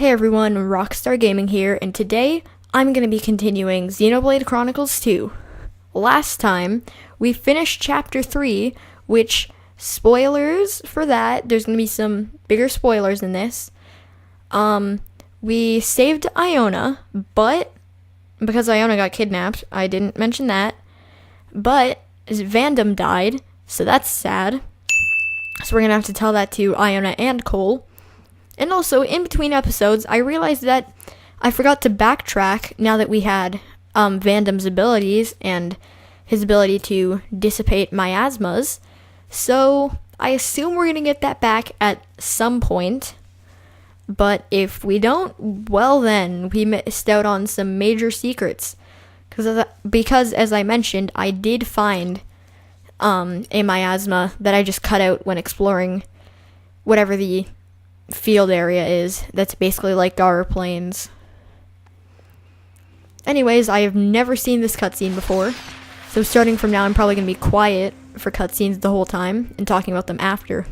Hey everyone, Rockstar Gaming here, and today I'm going to be continuing Xenoblade Chronicles 2. Last time, we finished Chapter 3, which, spoilers for that, there's going to be some bigger spoilers in this. We saved Iona, but, because Iona got kidnapped, I didn't mention that, but Vandam died, so that's sad. So we're going to have to tell that to Iona and Cole. And also, in between episodes, I realized that I forgot to backtrack now that we had Vandam's abilities and his ability to dissipate miasmas. So, I assume we're going to get that back at some point. But if we don't, well then, we missed out on some major secrets. Because as I mentioned, I did find a miasma that I just cut out when exploring whatever the field area is. That's basically like Gara Plains. Anyways, I have never seen this cutscene before, so starting from now I'm probably going to be quiet for cutscenes the whole time and talking about them after.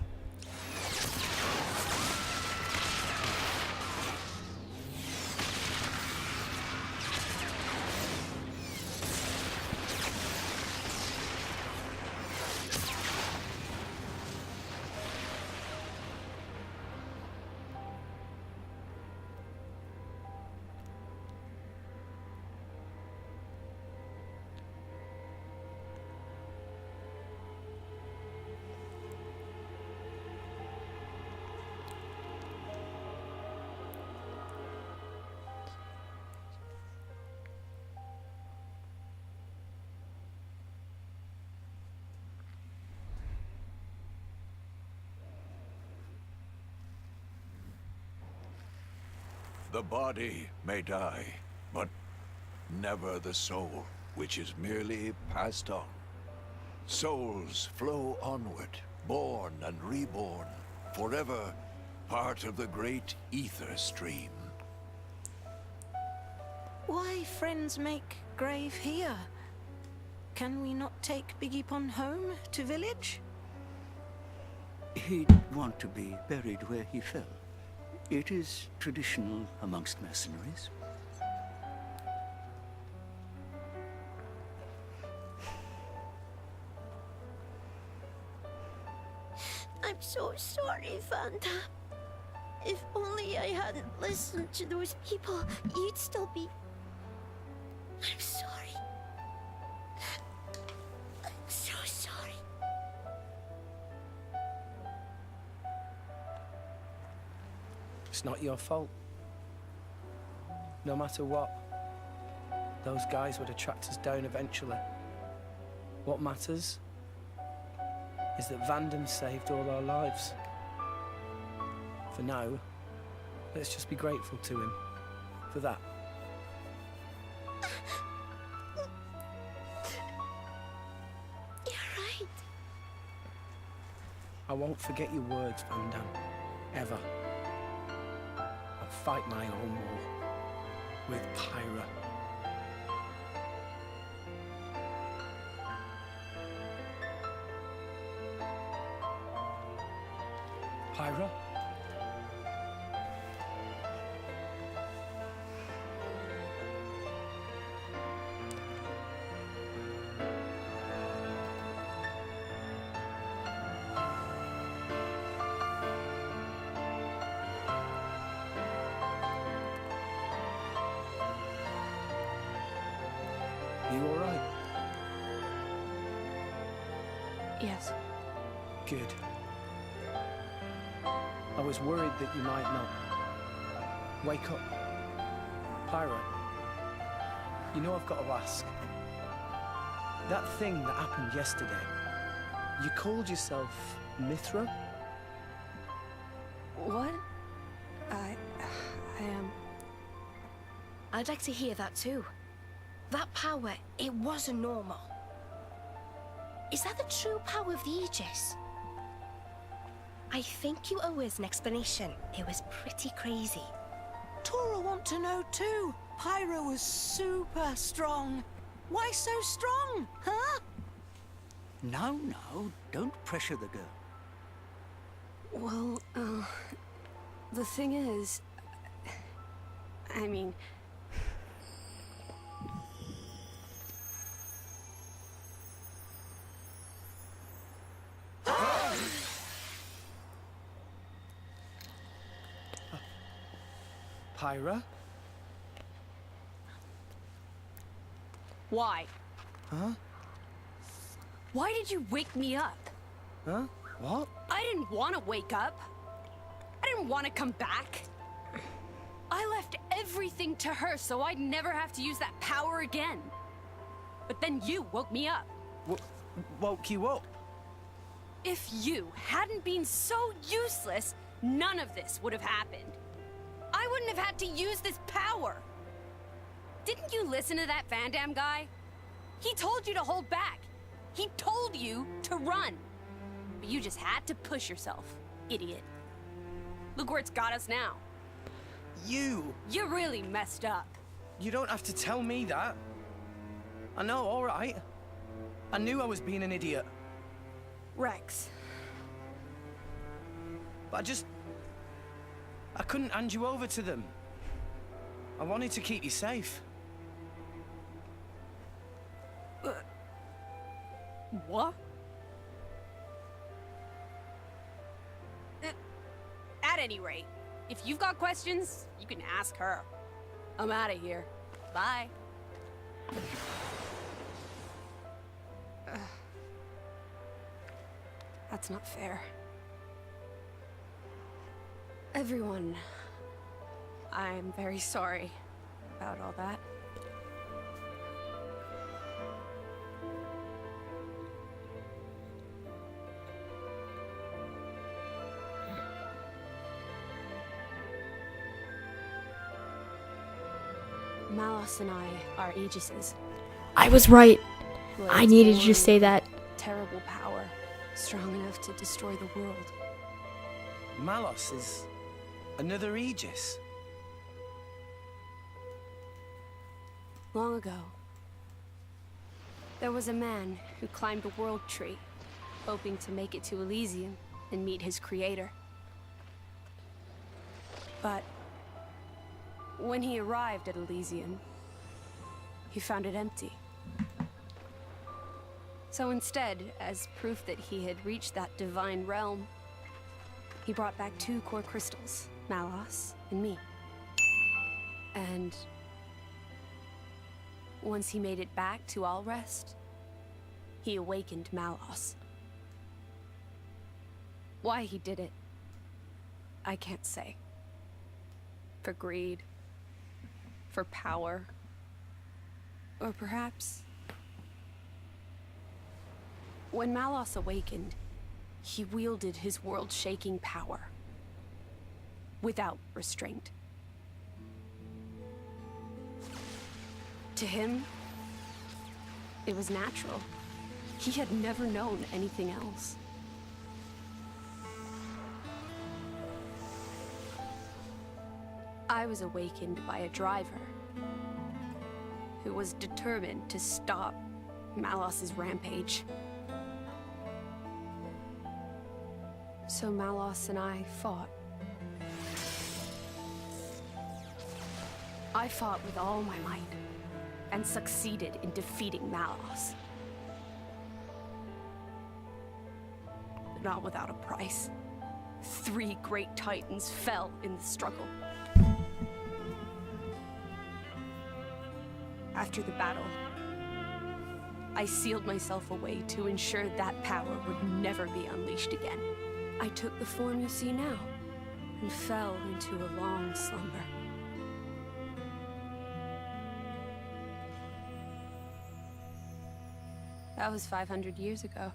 The body may die, but never the soul, which is merely passed on. Souls flow onward, born and reborn, forever part of the great ether stream. Why friends make grave here? Can we not take Biggiepon home to village? He'd want to be buried where he fell. It is traditional amongst mercenaries. I'm so sorry, Fanta. If only I hadn't listened to those people, you'd still be... I'm sorry. I'm so sorry. It's not your fault. No matter what, those guys would have tracked us down eventually. What matters is that Vandam saved all our lives. For now, let's just be grateful to him for that. You're right. I won't forget your words, Vandam. Ever. I'll fight my own war with Pyra. Pyra? You all right? Yes. Good. I was worried that you might not. Wake up. Pyra, you know I've got to ask. That thing that happened yesterday, you called yourself Mithra? What? I am... I'd like to hear that too. That power, it wasn't normal. Is that the true power of the Aegis? I think you owe us an explanation. It was pretty crazy. Tora want to know too. Pyro was super strong. Why so strong, huh? No, don't pressure the girl. Well, the thing is, I mean... Pyra? Why? Huh? Why did you wake me up? Huh? What? I didn't want to wake up. I didn't want to come back. I left everything to her so I'd never have to use that power again. But then you woke me up. Woke you up? If you hadn't been so useless, none of this would have happened. I wouldn't have had to use this power. Didn't you listen to that Van Damme guy? He told you to hold back. He told you to run. But you just had to push yourself, idiot. Look where it's got us now. You really messed up. You don't have to tell me that. I know, all right. I knew I was being an idiot. Rex. But I couldn't hand you over to them. I wanted to keep you safe. What? At any rate, if you've got questions, you can ask her. I'm out of here. Bye. That's not fair. Everyone, I'm very sorry about all that. Malos and I are Aegises. I was right. who I have needed to born just say that. terrible power, strong enough to destroy the world. Malos is another Aegis. Long ago, there was a man who climbed the world tree, hoping to make it to Elysium and meet his creator. But when he arrived at Elysium, he found it empty. So instead, as proof that he had reached that divine realm, he brought back 2 core crystals, Malos and me. And once he made it back to Allrest, he awakened Malos. Why he did it, I can't say. For greed, for power, or perhaps... When Malos awakened, he wielded his world-shaking power without restraint. To him, it was natural. He had never known anything else. I was awakened by a driver who was determined to stop Malos's rampage. So Malos and I fought. I fought with all my might, and succeeded in defeating Malos. But not without a price. 3 great titans fell in the struggle. After the battle, I sealed myself away to ensure that power would never be unleashed again. I took the form you see now, and fell into a long slumber. That was 500 years ago.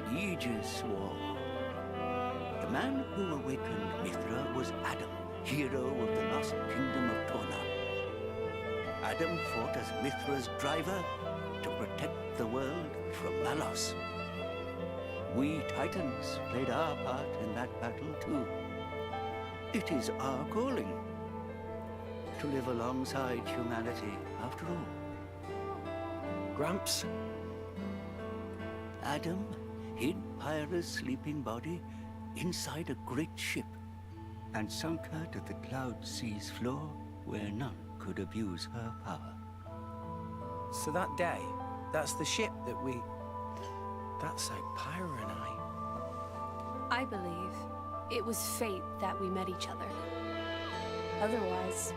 The Aegis War. The man who awakened Mithra was Adam, hero of the lost kingdom of Torna. Adam fought as Mithra's driver to protect the world from Malos. We Titans played our part in that battle too. It is our calling to live alongside humanity after all. Gramps? Adam hid Pyra's sleeping body inside a great ship. and sunk her to the cloud sea's floor where none could abuse her power. So that day, that's the ship that we... That's how Pyra and I believe it was fate that we met each other. Otherwise,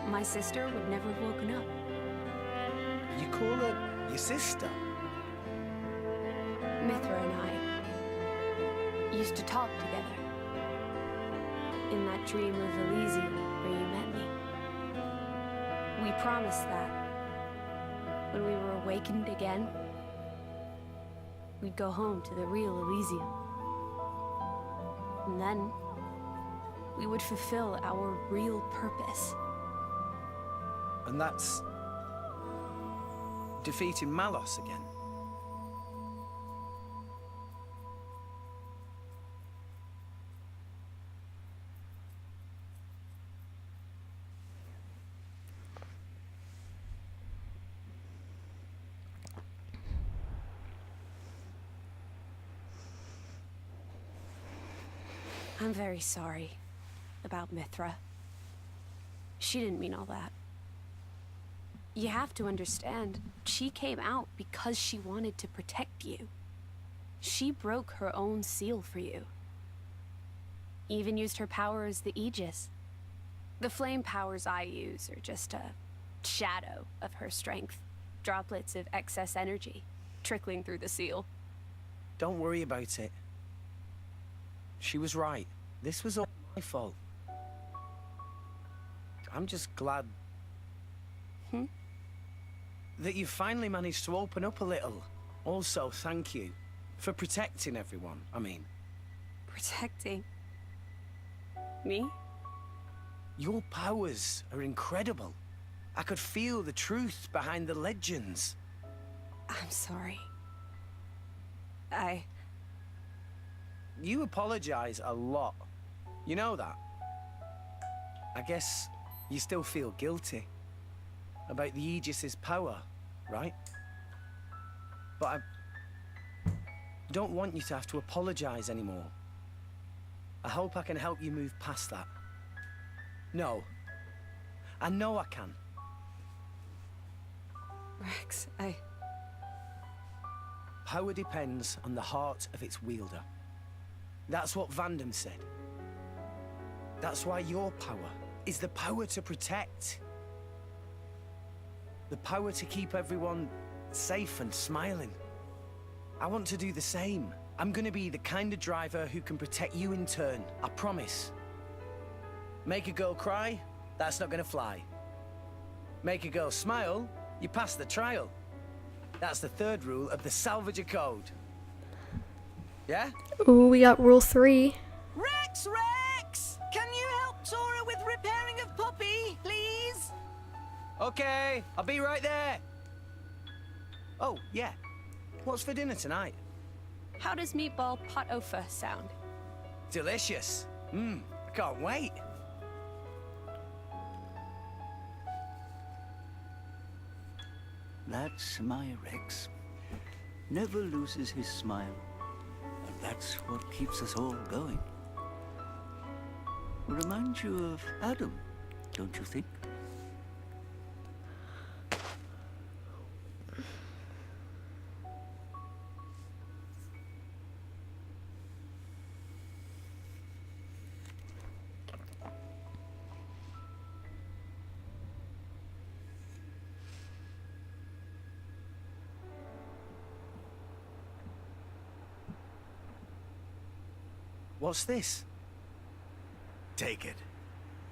my sister would never have woken up. You call her your sister? Mithra and I used to talk together. In that dream of Elysium where you met me. We promised that when we were awakened again, we'd go home to the real Elysium. And then we would fulfill our real purpose. And that's... defeating Malos again. I'm very sorry about Mithra. She didn't mean all that. You have to understand, she came out because she wanted to protect you. She broke her own seal for you. Even used her power as the Aegis. The flame powers I use are just a shadow of her strength. Droplets of excess energy trickling through the seal. Don't worry about it. She was right. This was all my fault. I'm just glad... that you finally managed to open up a little. Also, thank you for protecting everyone, I mean. Protecting? Me? Your powers are incredible. I could feel the truth behind the legends. I'm sorry. You apologize a lot. You know that? I guess you still feel guilty about the Aegis's power, right? But I don't want you to have to apologize anymore. I hope I can help you move past that. No. I know I can. Rex, Power depends on the heart of its wielder. That's what Vandam said. That's why your power is the power to protect. The power to keep everyone safe and smiling. I want to do the same. I'm gonna be the kind of driver who can protect you in turn, I promise. Make a girl cry? That's not gonna fly. Make a girl smile? You pass the trial. That's the third rule of the Salvager Code. Yeah? Ooh, we got rule 3. Rex! Rex! Can you help Tora with repairing of Poppy, please? Okay, I'll be right there. Oh, yeah. What's for dinner tonight? how does meatball pot au feu sound? Delicious. I can't wait. That's my Rex. Never loses his smile. And that's what keeps us all going. Reminds you of Adam, don't you think? What's this? Take it,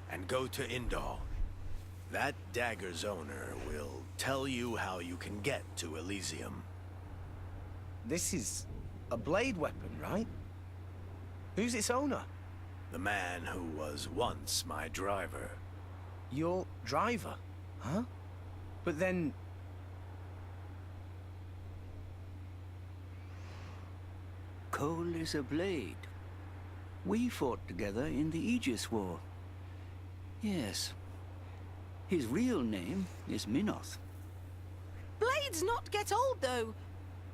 and go to Indal. That dagger's owner will tell you how you can get to Elysium. This is a blade weapon, right? Who's its owner? The man who was once my driver. Your driver? Huh? But then... Cole is a blade. We fought together in the Aegis War. Yes. His real name is Minoth. Blades not get old, though.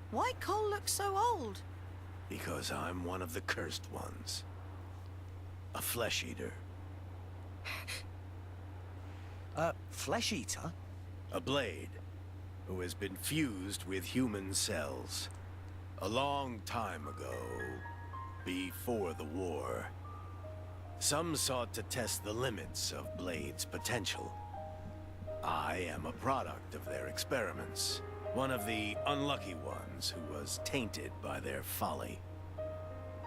Why Cole look so old? Because I'm one of the cursed ones. A flesh eater. Flesh eater? A blade who has been fused with human cells. A long time ago, before the war, some sought to test the limits of Blade's potential. I am a product of their experiments, one of the unlucky ones who was tainted by their folly.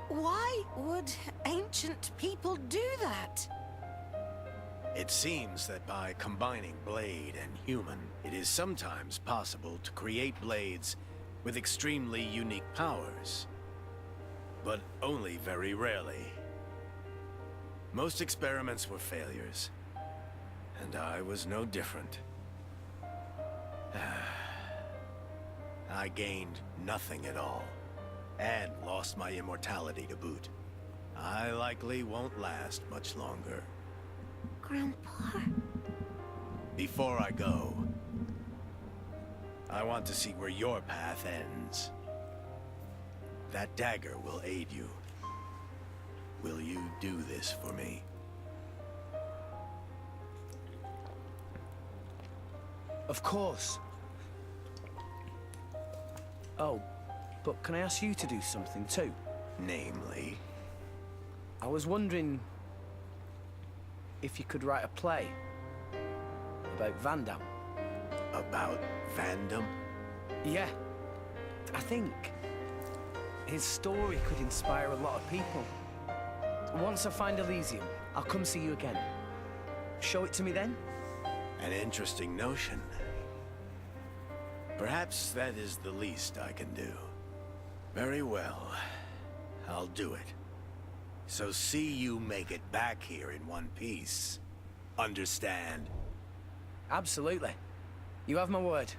Why would ancient people do that? It seems that by combining Blade and human, it is sometimes possible to create blades with extremely unique powers. But only very rarely. Most experiments were failures, and I was no different. I gained nothing at all, and lost my immortality to boot. I likely won't last much longer. Grandpa? Before I go, I want to see where your path ends. That dagger will aid you. Will you do this for me? Of course. Oh, but can I ask you to do something too? Namely? I was wondering if you could write a play about Van Damme. About Vandam? Yeah. I think his story could inspire a lot of people. Once I find Elysium, I'll come see you again. Show it to me then? An interesting notion. Perhaps that is the least I can do. Very well. I'll do it. So see you make it back here in one piece. Understand? Absolutely. You have my word.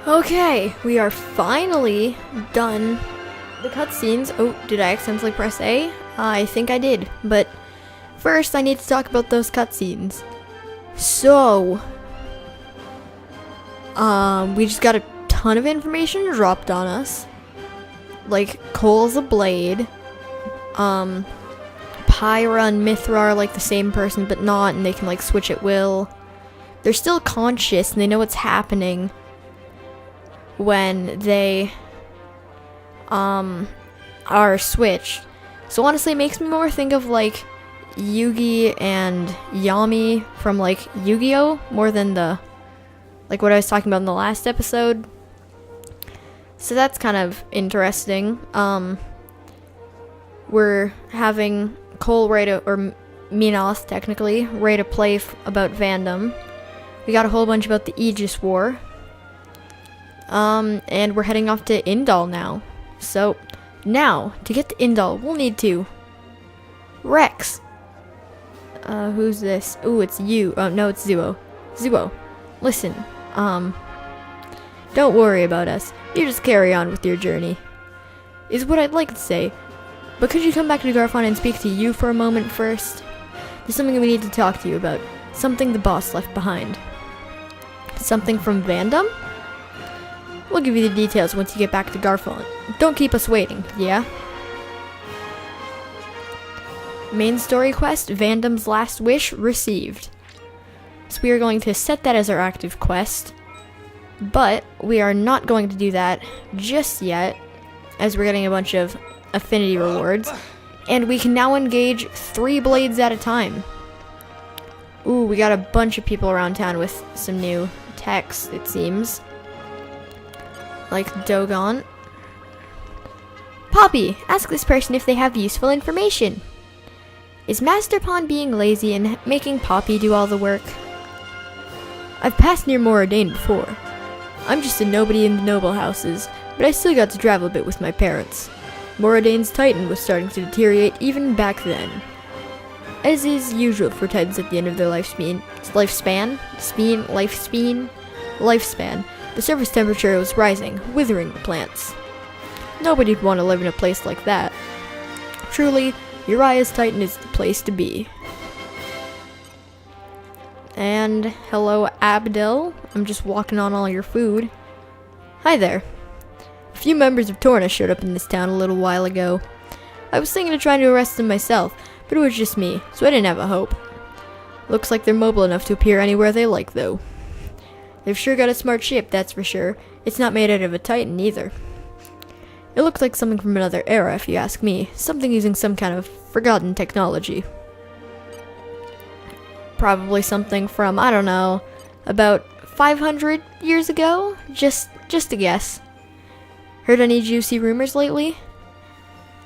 Okay, we are finally done the cutscenes. Oh, did I accidentally press A? I think I did, but first I need to talk about those cutscenes. So, we just got a ton of information dropped on us. Like, Cole's a blade. Pyra and Mithra are like the same person, but not, and they can like switch at will. They're still conscious, and they know what's happening when they are switched. So honestly, it makes me more think of like Yugi and Yami from like Yu-Gi-Oh! More than the like what I was talking about in the last episode. So that's kind of interesting. We're having Cole write or Minos technically write a play about Vandam. We got a whole bunch about the Aegis War. And we're heading off to Indal now. So, now, to get to Indal, we'll need to Rex. Who's this? Ooh, it's you. Oh, no, it's Zuo. Zuo, listen, don't worry about us. You just carry on with your journey, is what I'd like to say. But could you come back to Garfont and speak to you for a moment first? There's something we need to talk to you about. Something the boss left behind. Something from Vandam? We'll give you the details once you get back to Garfont. Don't keep us waiting, yeah? Main story quest, Vandam's Last Wish, received. So we are going to set that as our active quest. But we are not going to do that just yet, as we're getting a bunch of affinity rewards. And we can now engage 3 blades at a time. Ooh, we got a bunch of people around town with some new techs, it seems. Like Dogon. Poppy, ask this person if they have useful information. Is Master Pawn being lazy and making Poppy do all the work? I've passed near Moradane before. I'm just a nobody in the noble houses, but I still got to travel a bit with my parents. Moradane's Titan was starting to deteriorate even back then. As is usual for Titans at the end of their lifespan, the surface temperature was rising, withering the plants. Nobody'd want to live in a place like that. Truly, Uriah's Titan is the place to be. And hello, Abdel. I'm just walking on all your food. Hi there. A few members of Torna showed up in this town a little while ago. I was thinking of trying to arrest them myself, but it was just me, so I didn't have a hope. Looks like they're mobile enough to appear anywhere they like, though. They've sure got a smart ship, that's for sure. It's not made out of a Titan, either. It looks like something from another era, if you ask me. Something using some kind of forgotten technology. Probably something from, I don't know, about 500 years ago? Just a guess. Heard any juicy rumors lately?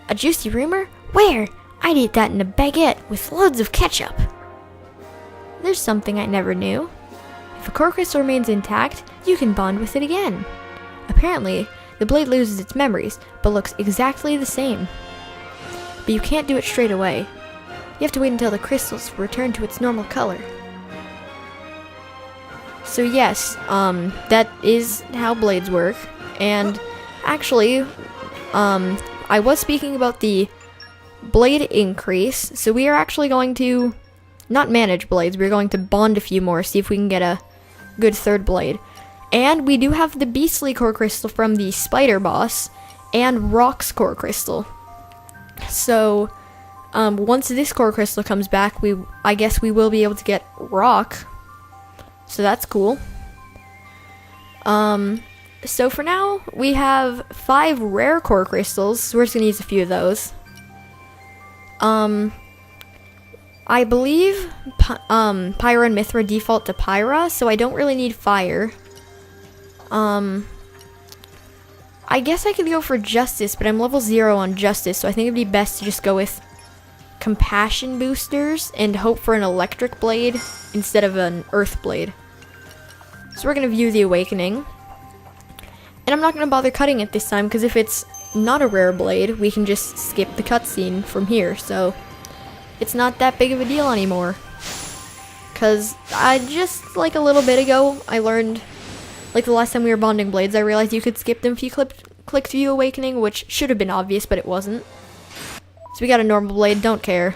A juicy rumor? Where? I'd eat that in a baguette with loads of ketchup. There's something I never knew. If a core crystal remains intact, you can bond with it again. Apparently, the blade loses its memories, but looks exactly the same. But you can't do it straight away. You have to wait until the crystals return to its normal color. So yes, that is how blades work. And actually, I was speaking about the blade increase. So we are actually going to not manage blades. We're going to bond a few more, see if we can get a good 3rd blade. And we do have the Beastly Core Crystal from the Spider Boss and Rock's Core Crystal. So, once this Core Crystal comes back, I guess we will be able to get Rock. So that's cool. So for now, we have 5 rare Core Crystals, so we're just gonna use a few of those. I believe Pyra and Mithra default to Pyra, so I don't really need Fire. I guess I could go for Justice, but I'm level 0 on Justice, so I think it'd be best to just go with Compassion boosters and hope for an Electric Blade instead of an Earth Blade. So we're gonna view the Awakening. And I'm not gonna bother cutting it this time, because if it's not a rare blade, we can just skip the cutscene from here, so it's not that big of a deal anymore. Because I just, like a little bit ago, I learned, like the last time we were bonding blades, I realized you could skip them if you clicked View Awakening, which should have been obvious, but it wasn't. So we got a normal blade, don't care.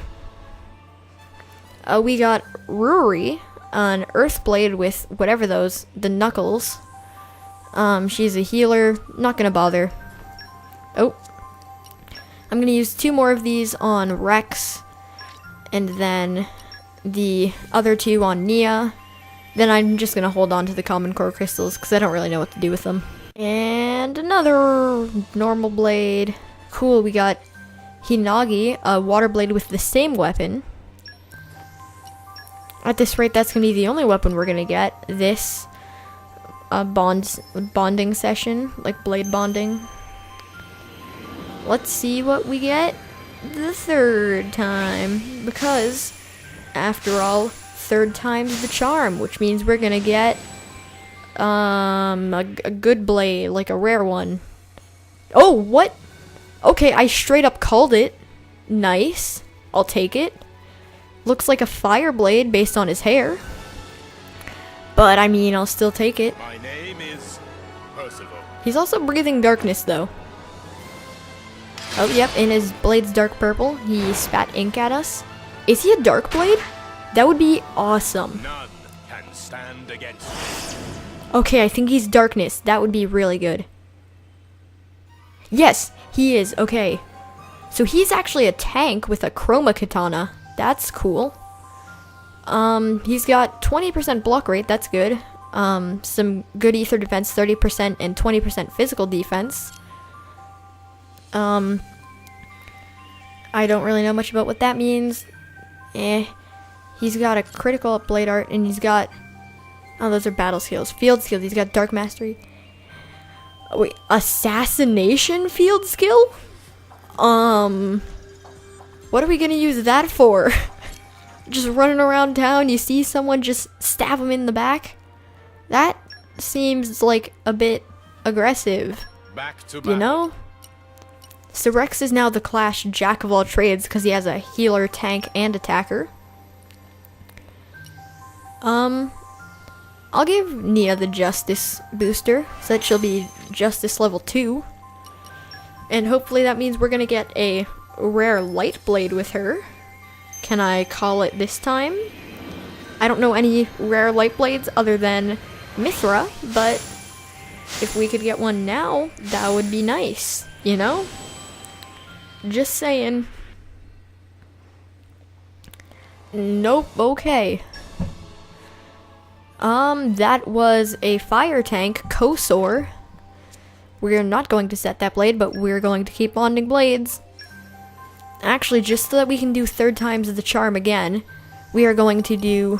We got Ruri, an Earth Blade with whatever the knuckles. She's a healer, not gonna bother. Oh. I'm gonna use 2 more of these on Rex, and then the other 2 on Nia. Then I'm just gonna hold on to the common core crystals, because I don't really know what to do with them. And another normal blade. Cool, we got Hinagi, a water blade with the same weapon. At this rate, that's gonna be the only weapon we're gonna get this bonding session, like blade bonding. Let's see what we get the 3rd time, because after all, 3rd time's the charm, which means we're gonna get a good blade, like a rare one. Oh, what? Okay, I straight up called it. Nice. I'll take it. Looks like a fire blade based on his hair. But I mean, I'll still take it. My name is Percival. He's also breathing darkness though. Oh, yep, and his blade's dark purple. He spat ink at us. Is he a dark blade? That would be awesome. None can stand against me. Okay, I think he's darkness. That would be really good. Yes, he is. Okay. So he's actually a tank with a chroma katana. That's cool. He's got 20% block rate, that's good. Some good ether defense, 30% and 20% physical defense. I don't really know much about what that means. He's got a critical blade art, and he's got... Oh, those are battle skills. Field skills, he's got dark mastery. Oh, wait, assassination field skill? What are we gonna use that for? Just running around town, you see someone, just stab them in the back? That seems like a bit aggressive. Back to you know? So Rex is now the Clash Jack of all trades because he has a healer, tank, and attacker. I'll give Nia the Justice booster, so that she'll be Justice level 2. And hopefully that means we're gonna get a rare light blade with her. Can I call it this time? I don't know any rare light blades other than Mithra, but if we could get one now, that would be nice, you know? Just saying. Nope, okay. That was a fire tank, Kosor. We're not going to set that blade, but we're going to keep bonding blades. Actually, just so that we can do 3 times the charm again, we are going to do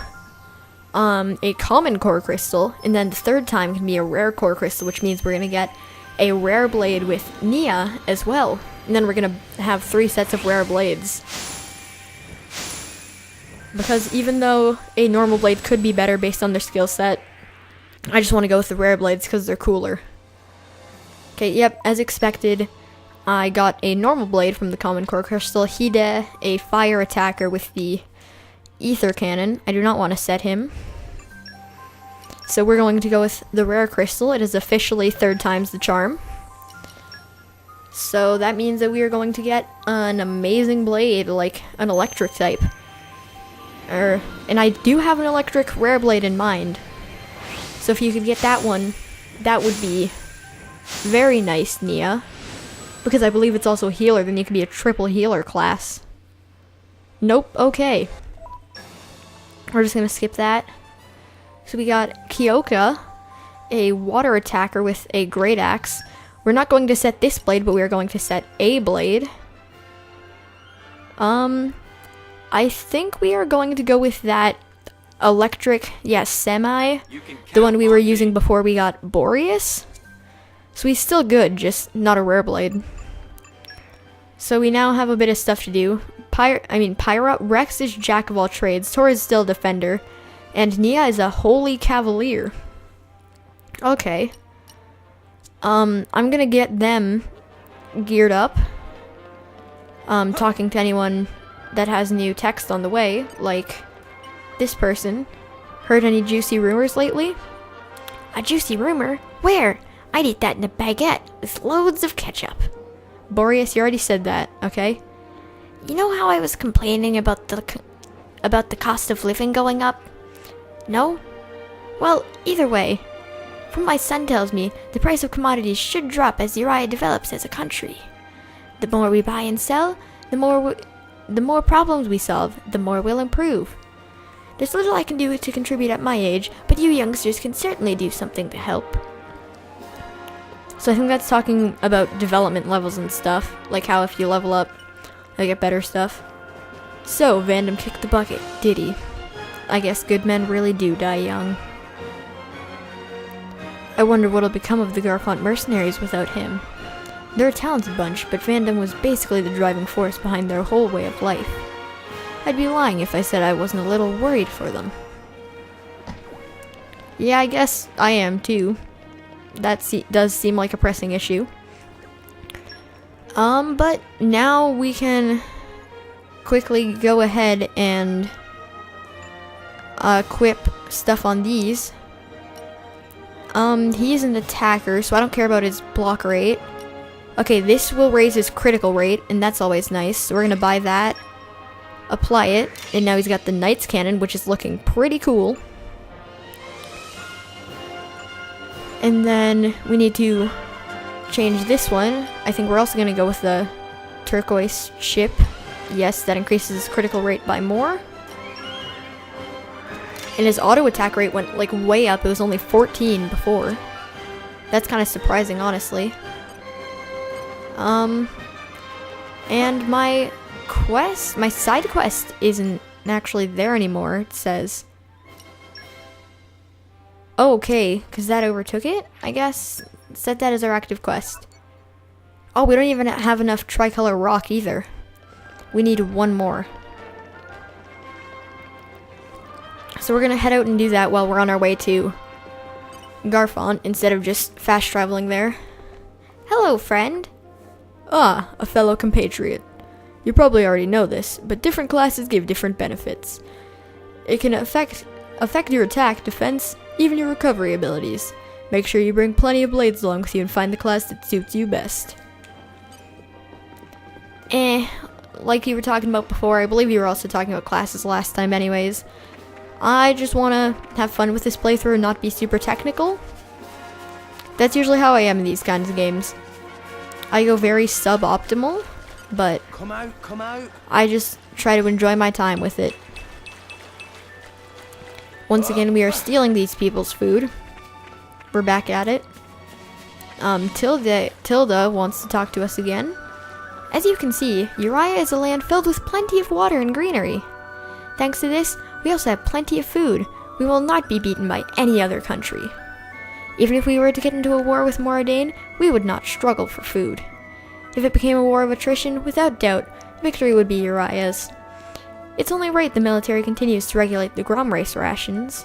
a common core crystal, and then the 3rd time can be a rare core crystal, which means we're going to get a rare blade with Nia as well. And then we're going to have 3 sets of rare blades. Because even though a normal blade could be better based on their skill set, I just want to go with the rare blades because they're cooler. Okay, yep, as expected, I got a normal blade from the common core crystal. Hide, a fire attacker with the ether cannon. I do not want to set him. So we're going to go with the rare crystal. It is officially 3rd times the charm. So that means that we are going to get an amazing blade, like an electric type. And I do have an electric rare blade in mind. So if you could get that one, that would be very nice, Nia. Because I believe it's also a healer, then you could be a triple healer class. Nope, okay. We're just gonna skip that. So we got Kyoka, a water attacker with a great axe. We're not going to set this blade, but we are going to set a blade. I think we are going to go with that electric, semi, the one we were using before we got Boreas. So he's still good, just not a rare blade. So we now have a bit of stuff to do. Pyra, Rex is Jack of all trades, Tor is still Defender, and Nia is a Holy Cavalier. Okay. I'm gonna get them geared up. Talking to anyone that has new text on the way, like this person. Heard any juicy rumors lately? A juicy rumor? Where? I'd eat that in a baguette with loads of ketchup. Boreas, you already said that, okay? You know how I was complaining about the cost of living going up? No? Well, either way, from my son tells me, the price of commodities should drop as Uriah develops as a country. The more we buy and sell, the more problems we solve, the more we'll improve. There's little I can do to contribute at my age, but you youngsters can certainly do something to help. So I think that's talking about development levels and stuff, like how if you level up, you'll get better stuff. So, Vandam kicked the bucket, did he? I guess good men really do die young. I wonder what'll become of the Garfont mercenaries without him. They're a talented bunch, but Vandam was basically the driving force behind their whole way of life. I'd be lying if I said I wasn't a little worried for them. Yeah, I guess I am too. That does seem like a pressing issue. But now we can quickly go ahead and equip stuff on these. He's an attacker, so I don't care about his block rate. Okay, this will raise his critical rate, and that's always nice. So we're gonna buy that, apply it, and now he's got the Knight's Cannon, which is looking pretty cool. And then we need to change this one. I think we're also gonna go with the turquoise chip. Yes, that increases his critical rate by more. And his auto attack rate went like way up. It was only 14 before. That's kind of surprising, honestly. And my quest, my side quest isn't actually there anymore, it says. Oh, okay, because that overtook it, I guess. Set that as our active quest. Oh, we don't even have enough tricolor rock either. We need one more. So we're gonna head out and do that while we're on our way to Garfont instead of just fast traveling there. Hello, friend. Ah, a fellow compatriot. You probably already know this, but different classes give different benefits. It can affect your attack, defense, even your recovery abilities. Make sure you bring plenty of blades along with you and find the class that suits you best. Like you were talking about before, I believe you were also talking about classes last time anyways. I just want to have fun with this playthrough and not be super technical. That's usually how I am in these kinds of games. I go very suboptimal, but Come out. I just try to enjoy my time with it. Once again, we are stealing these people's food. We're back at it. Tilda wants to talk to us again. As you can see, Uriah is a land filled with plenty of water and greenery. Thanks to this, we also have plenty of food. We will not be beaten by any other country. Even if we were to get into a war with Moradin, we would not struggle for food. If it became a war of attrition, without doubt, victory would be Uriah's. It's only right the military continues to regulate the Grom race rations.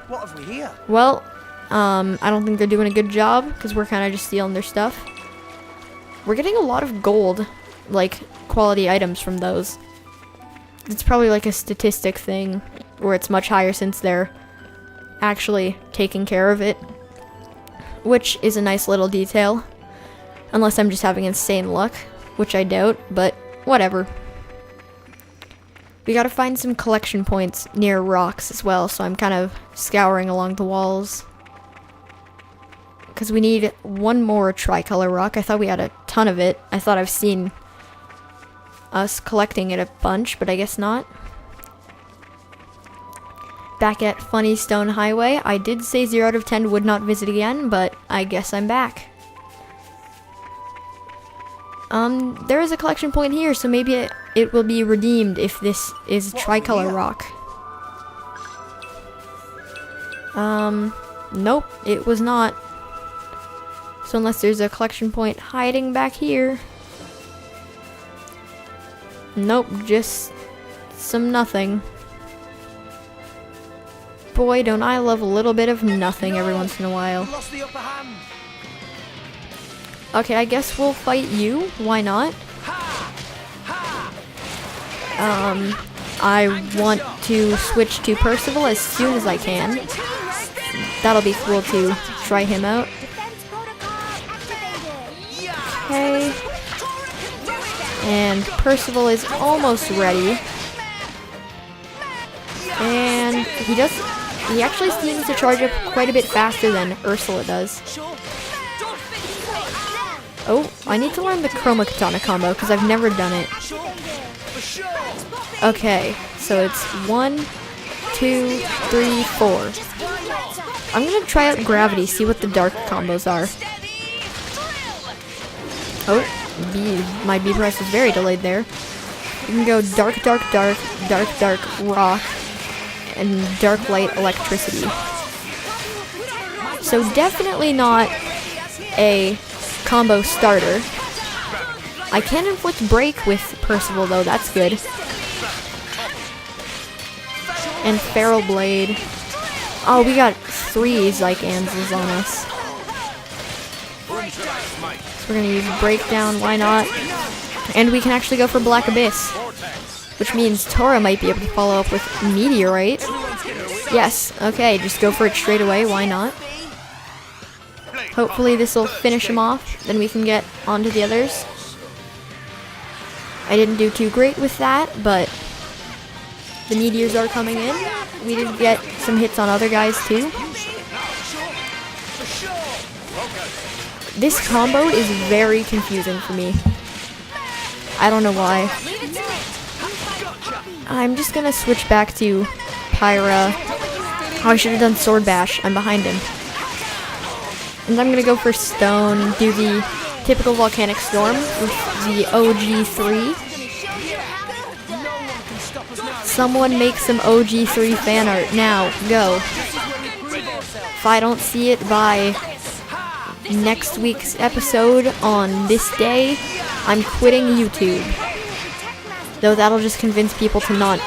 What have we here? Well, I don't think they're doing a good job, because we're kind of just stealing their stuff. We're getting a lot of gold, like, quality items from those. It's probably like a statistic thing, where it's much higher since they're actually taking care of it. Which is a nice little detail. Unless I'm just having insane luck, which I doubt, but whatever. We gotta find some collection points near rocks as well, so I'm kind of scouring along the walls. Because we need one more tricolor rock. I thought we had a ton of it. I thought I've seen us collecting it a bunch, but I guess not. Back at Funny Stone Highway, I did say 0 out of 10 would not visit again, but I guess I'm back. There is a collection point here, so maybe it will be redeemed if this is tricolor rock. Nope, it was not. So unless there's a collection point hiding back here. Nope, just some nothing. Boy, don't I love a little bit of nothing every once in a while. Lost the upper hand. Okay, I guess we'll fight you. Why not? I want to switch to Percival as soon as I can. That'll be cool to try him out. Okay. And Percival is almost ready. And he actually seems to charge up quite a bit faster than Ursula does. Oh, I need to learn the Chroma Katana combo because I've never done it. Okay, so it's 1, 2, 3, 4. I'm gonna try out Gravity, see what the dark combos are. Oh, my B press is very delayed there. You can go dark, dark, dark, dark, dark, rock, and dark light electricity. So definitely not a combo starter. I can inflict break with Percival though, that's good. And Feral Blade. Oh, we got 3 Zykanzas on us. So we're gonna use Breakdown, why not? And we can actually go for Black Abyss. Which means Tora might be able to follow up with Meteorite. Yes, okay, just go for it straight away, why not? Hopefully this will finish him off, then we can get on to the others. I didn't do too great with that, but the meteors are coming in. We did get some hits on other guys too. This combo is very confusing for me. I don't know why. I'm just gonna switch back to Pyra. Oh, I should have done Sword Bash. I'm behind him. And I'm gonna go for Stone, do the typical Volcanic Storm with the OG3. Someone make some OG3 fan art now. Go. If I don't see it by next week's episode on this day, I'm quitting YouTube. Though that'll just convince people to not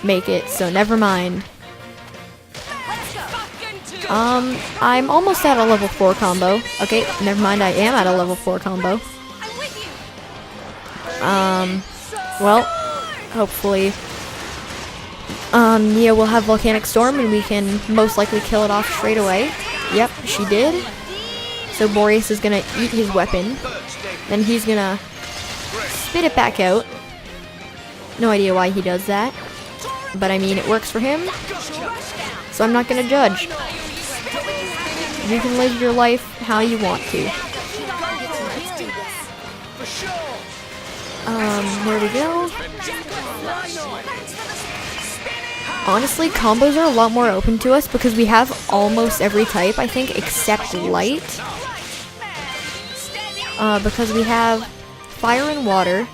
make it, so never mind. I'm almost at a level 4 combo. Okay, never mind, I am at a level 4 combo. Well, hopefully Nia will have Volcanic Storm and we can most likely kill it off straight away. Yep, she did. So Boreas is gonna eat his weapon. Then he's gonna spit it back out. No idea why he does that. But I mean, it works for him. So I'm not gonna judge. You can live your life how you want to. There we go. Honestly, combos are a lot more open to us because we have almost every type, I think, except light. Because we have fire and water,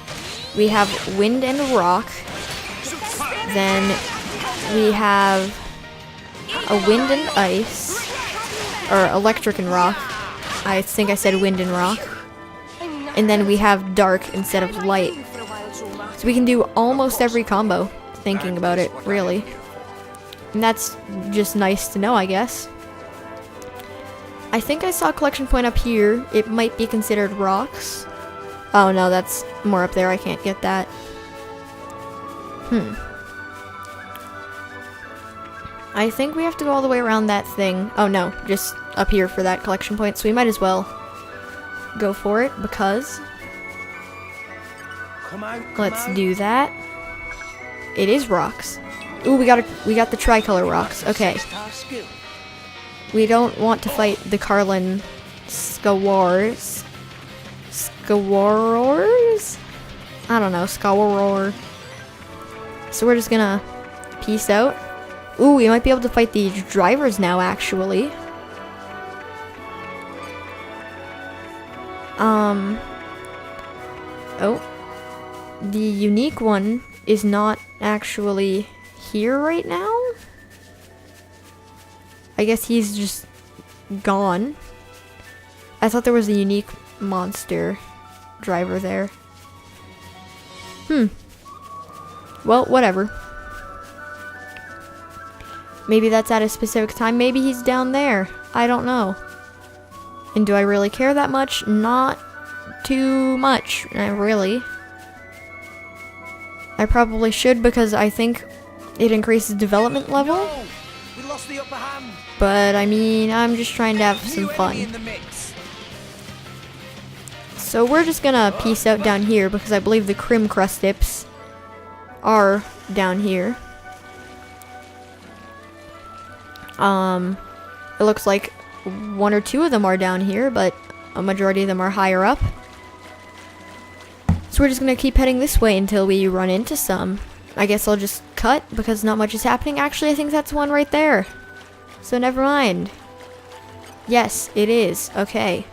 we have wind and rock, then we have a wind and ice, or electric and rock. I think I said wind and rock. And then we have dark instead of light. So we can do almost every combo, thinking about it, really. And that's just nice to know, I guess. I think I saw a collection point up here. It might be considered rocks. Oh no, that's more up there. I can't get that. I think we have to go all the way around that thing. Oh no, just up here for that collection point. So we might as well go for it because let's do that. It is rocks. Ooh, we got the tricolor rocks. Okay. We don't want to fight the Carlin Skawars. Skawars? I don't know, Skawar. So we're just gonna peace out. Ooh, we might be able to fight these drivers now, actually. Oh. The unique one is not actually here right now? I guess he's just gone. I thought there was a unique monster driver there. Well, whatever. Maybe that's at a specific time. Maybe he's down there. I don't know. And do I really care that much? Not too much, really. I probably should because I think it increases development level. We lost the upper hand. But I mean, I'm just trying to have some fun. So we're just gonna peace out down here because I believe the Crim Crustips are down here. It looks like one or two of them are down here, but a majority of them are higher up. So we're just gonna keep heading this way until we run into some. I guess I'll just cut because not much is happening. Actually, I think that's one right there. So never mind. Yes, it is. Okay.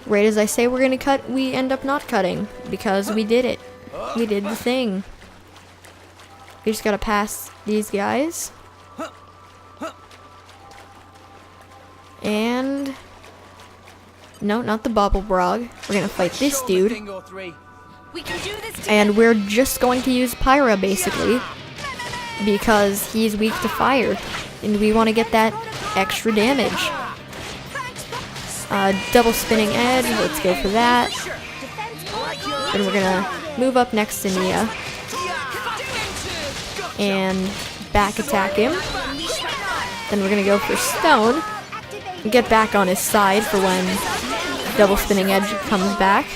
Right as I say we're gonna cut, we end up not cutting because we did it. We did the thing. We just gotta pass these guys. And no, not the Bobblebrog. We're gonna fight this dude. And we're just going to use Pyra basically because he's weak to fire and we want to get that extra damage. Double spinning edge, let's go for that. And we're gonna move up next to Nia and back attack him. Then we're gonna go for Stone. Get back on his side for when double spinning edge comes back.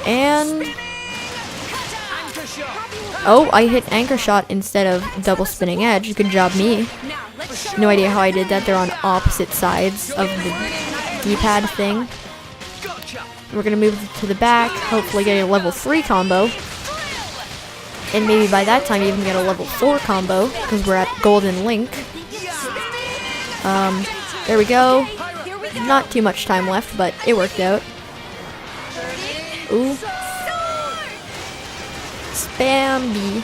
And oh, I hit anchor shot instead of double spinning edge. Good job, me. No idea how I did that. They're on opposite sides of the D-pad thing. We're gonna move to the back, hopefully get a level 3 combo. And maybe by that time even get a level 4 combo, because we're at Golden Link. There we go. Not too much time left, but it worked out. Ooh. Spam B.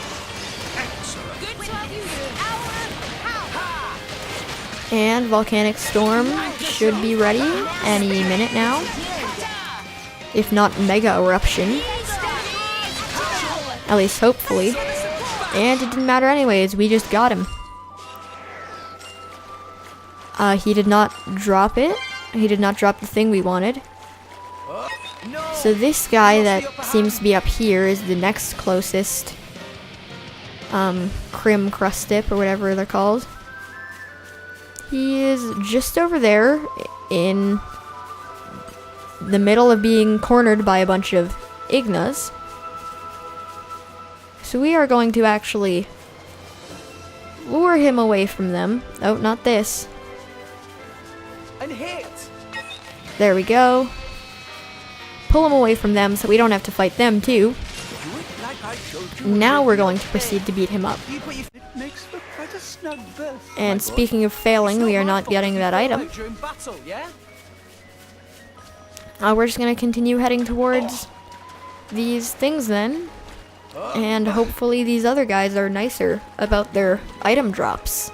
And Volcanic Storm should be ready any minute now. If not Mega Eruption. At least hopefully. And it didn't matter anyways, we just got him. He did not drop it. He did not drop the thing we wanted. So this guy that seems to be up here is the next closest. Crim Crustip or whatever they're called. He is just over there in the middle of being cornered by a bunch of Ignas. So we are going to actually lure him away from them. Oh, not this. And hit. There we go. Pull him away from them so we don't have to fight them too. Now we're going to proceed to beat him up. And speaking of failing, we are not getting that item. We're just going to continue heading towards these things then. And hopefully these other guys are nicer about their item drops.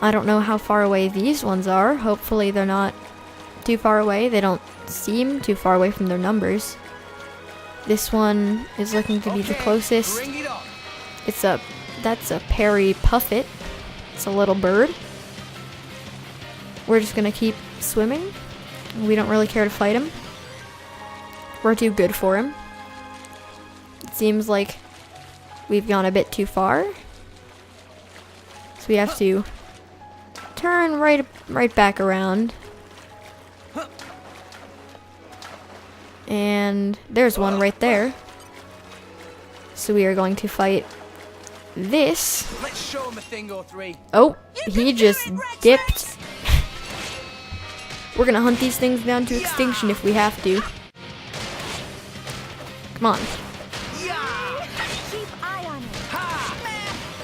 I don't know how far away these ones are. Hopefully they're not too far away. They don't seem too far away from their numbers. This one is looking to be the closest. That's a Perry Puffet. It's a little bird. We're just gonna keep swimming. We don't really care to fight him. We're too good for him. It seems like we've gone a bit too far. So we have to turn right back around. And there's one right there. So we are going to fight this. Let's show him a thing or three. Oh, he just dipped. We're gonna hunt these things down to extinction if we have to. Come on.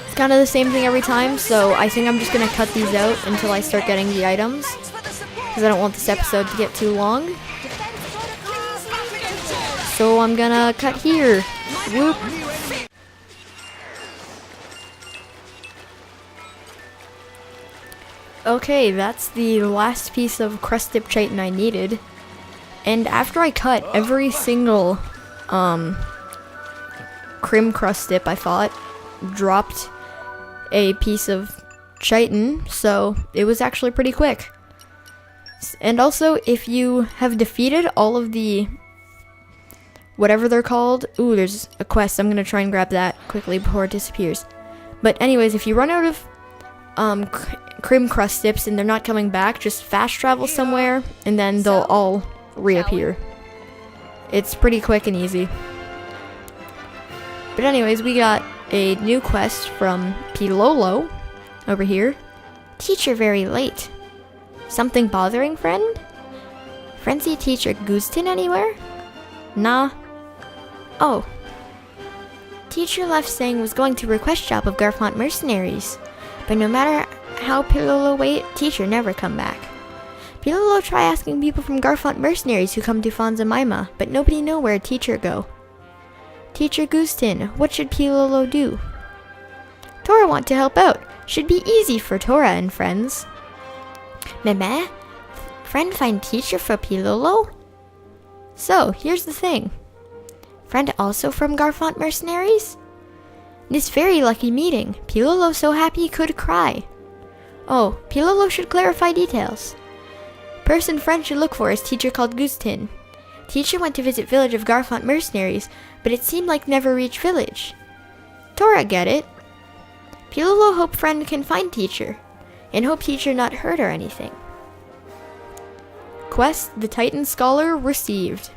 It's kind of the same thing every time, so I think I'm just gonna cut these out until I start getting the items, because I don't want this episode to get too long. So I'm gonna cut here. Whoop. Okay, that's the last piece of Crustip chitin I needed. And after I cut every single Crim Crustip, I thought, dropped a piece of chitin, so it was actually pretty quick. And also, if you have defeated all of the whatever they're called, ooh, there's a quest. I'm gonna try and grab that quickly before it disappears. But anyways, if you run out of Crim Crustips and they're not coming back, just fast travel somewhere and then they'll all reappear. It's pretty quick and easy. But anyways, we got a new quest from Pilolo over here. Teacher very late. Something bothering, friend? Friend see teacher Gustin anywhere? Nah. Oh. Teacher left saying was going to request job of Garfont mercenaries. But no matter how Pilolo wait, teacher never come back. Pilolo try asking people from Garfont mercenaries who come to Fonsa Myma, but nobody know where teacher go. Teacher Gustin, what should Pilolo do? Tora want to help out. Should be easy for Tora and friends. Meme? Friend find teacher for Pilolo? So, here's the thing. Friend also from Garfont mercenaries? This very lucky meeting. Pilolo so happy he could cry. Oh, Pilolo should clarify details. Person friend should look for is teacher called Gustin. Teacher went to visit village of Garfont mercenaries, but it seemed like never reach village. Tora get it. Pilolo hope friend can find teacher, and hope teacher not hurt or anything. Quest, the Titan Scholar received.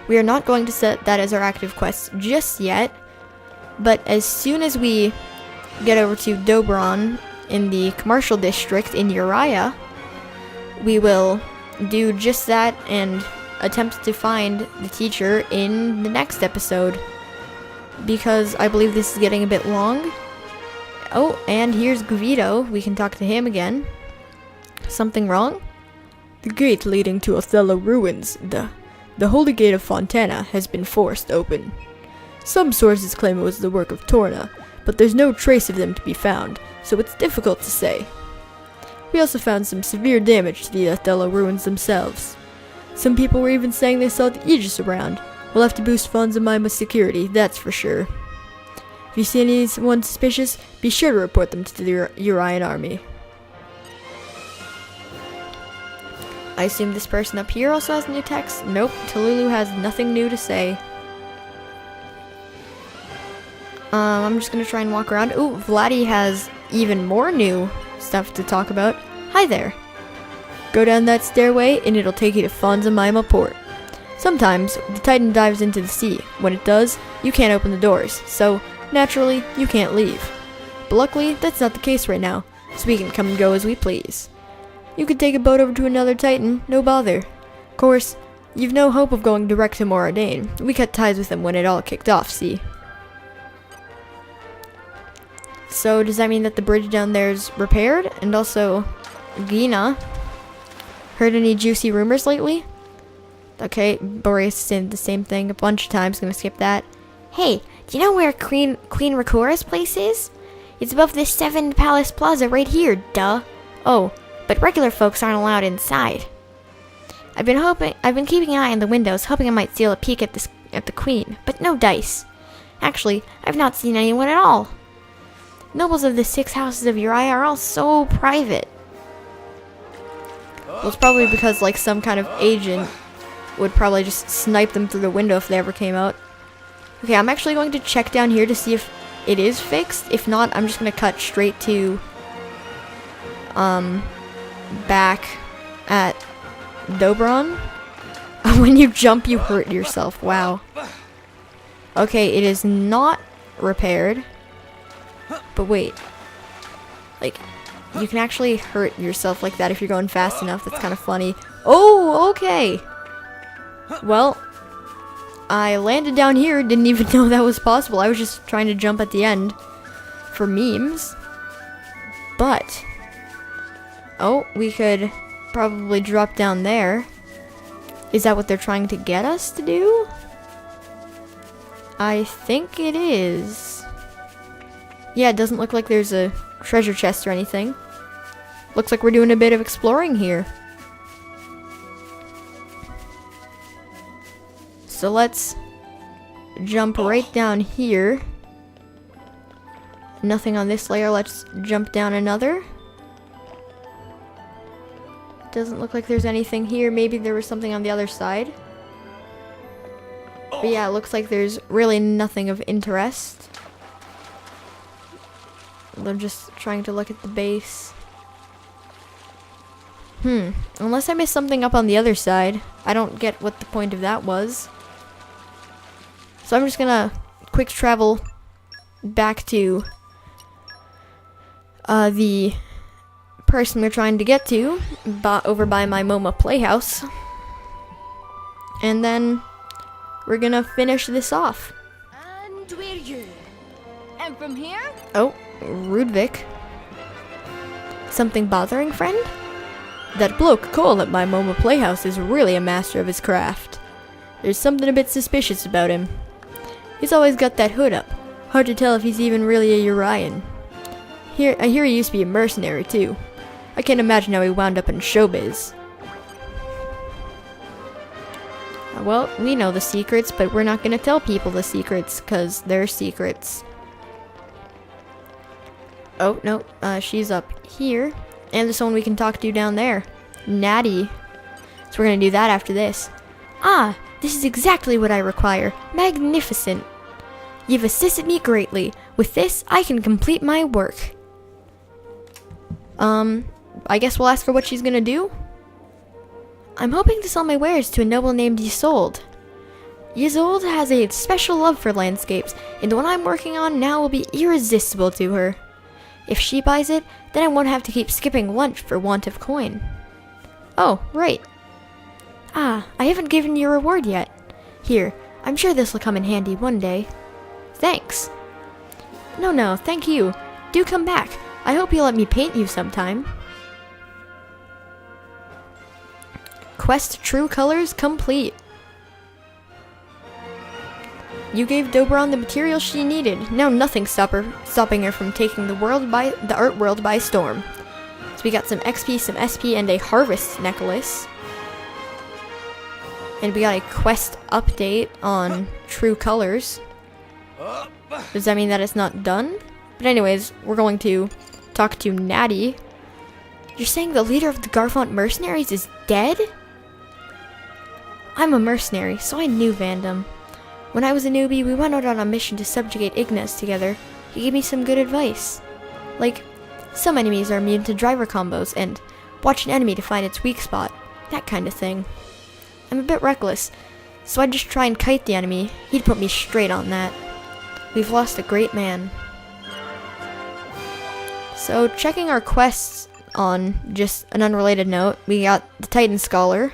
We are not going to set that as our active quest just yet, but as soon as we get over to Dobron in the commercial district in Uriah, we will do just that and attempt to find the teacher in the next episode, because I believe this is getting a bit long. Oh, and here's Guido. We can talk to him again. Something wrong? The gate leading to Othello ruins, the Holy Gate of Fontana, has been forced open. Some sources claim it was the work of Torna, but there's no trace of them to be found, so it's difficult to say. We also found some severe damage to the Othello ruins themselves. Some people were even saying they saw the Aegis around. We'll have to boost Fonsa Myma's security, that's for sure. If you see anyone suspicious, be sure to report them to the Urian army. I assume this person up here also has new text? Nope, Talulu has nothing new to say. I'm just gonna try and walk around. Ooh, Vladdy has even more new stuff to talk about. Hi there. Go down that stairway and it'll take you to Fonsa Myma Port. Sometimes, the Titan dives into the sea. When it does, you can't open the doors, so, naturally, you can't leave. But luckily, that's not the case right now, so we can come and go as we please. You could take a boat over to another Titan, no bother. Of course, you've no hope of going direct to Moradane. We cut ties with them when it all kicked off, see? So, does that mean that the bridge down there's repaired? And also, Gina, heard any juicy rumors lately? Okay, Boreas said the same thing a bunch of times, gonna skip that. Hey, do you know where Queen Rakora's place is? It's above this 7 Palace Plaza right here, duh. Oh, but regular folks aren't allowed inside. I've been keeping an eye on the windows, hoping I might steal a peek at the Queen, but no dice. Actually, I've not seen anyone at all. Nobles of the 6 houses of Uriah are all so private. Well, it's probably because, like, some kind of agent would probably just snipe them through the window if they ever came out. Okay, I'm actually going to check down here to see if it is fixed. If not, I'm just going to cut straight to, back at Dobron. When you jump, you hurt yourself. Wow. Okay, it is not repaired. But wait. Like, you can actually hurt yourself like that if you're going fast enough. That's kind of funny. Oh, okay. Well, I landed down here. Didn't even know that was possible. I was just trying to jump at the end for memes. But, oh, we could probably drop down there. Is that what they're trying to get us to do? I think it is. Yeah, it doesn't look like there's a treasure chest or anything. Looks like we're doing a bit of exploring here. So let's jump right down here. Nothing on this layer. Let's jump down another. Doesn't look like there's anything here. Maybe there was something on the other side. But yeah, it looks like there's really nothing of interest. I'm just trying to look at the base. Unless I missed something up on the other side. I don't get what the point of that was. So I'm just gonna quick travel back to the person we're trying to get to, over by my MoMA Playhouse. And then we're gonna finish this off. And we're you. And from here? Oh, Rudvik. Something bothering, friend? That bloke Cole at my MoMA Playhouse is really a master of his craft. There's something a bit suspicious about him. He's always got that hood up. Hard to tell if he's even really a Urian. I hear he used to be a mercenary, too. I can't imagine how he wound up in showbiz. Well, we know the secrets, but we're not gonna tell people the secrets, because they're secrets. Oh, no, she's up here. And there's someone we can talk to down there. Natty. So we're gonna do that after this. Ah, this is exactly what I require. Magnificent. You've assisted me greatly. With this, I can complete my work. I guess we'll ask her what she's gonna do. I'm hoping to sell my wares to a noble named Isolde. Isolde has a special love for landscapes, and the one I'm working on now will be irresistible to her. If she buys it, then I won't have to keep skipping lunch for want of coin. Oh, right. Ah, I haven't given you a reward yet. Here, I'm sure this will come in handy one day. Thanks. No, thank you. Do come back. I hope you'll let me paint you sometime. Quest True Colors complete. You gave Dobron the material she needed. Now nothing's stopping her from taking the art world by storm. So we got some XP, some SP, and a harvest necklace. And we got a quest update on True Colors. Does that mean that it's not done? But anyways, we're going to talk to Natty. You're saying the leader of the Garfont mercenaries is dead? I'm a mercenary, so I knew Vandam. When I was a newbie, we went out on a mission to subjugate Ignis together. He gave me some good advice. Like, some enemies are immune to driver combos, and watch an enemy to find its weak spot. That kind of thing. I'm a bit reckless, so I'd just try and kite the enemy. He'd put me straight on that. We've lost a great man. So, checking our quests on just an unrelated note, we got the Titan Scholar.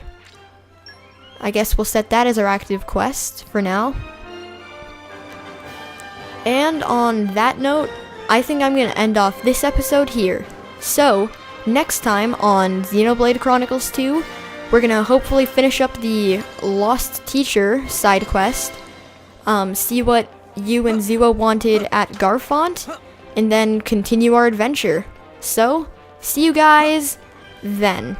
I guess we'll set that as our active quest for now. And on that note, I think I'm going to end off this episode here. So, next time on Xenoblade Chronicles 2, we're going to hopefully finish up the Lost Teacher side quest, see what you and Zuo wanted at Garfont, and then continue our adventure. So, see you guys then.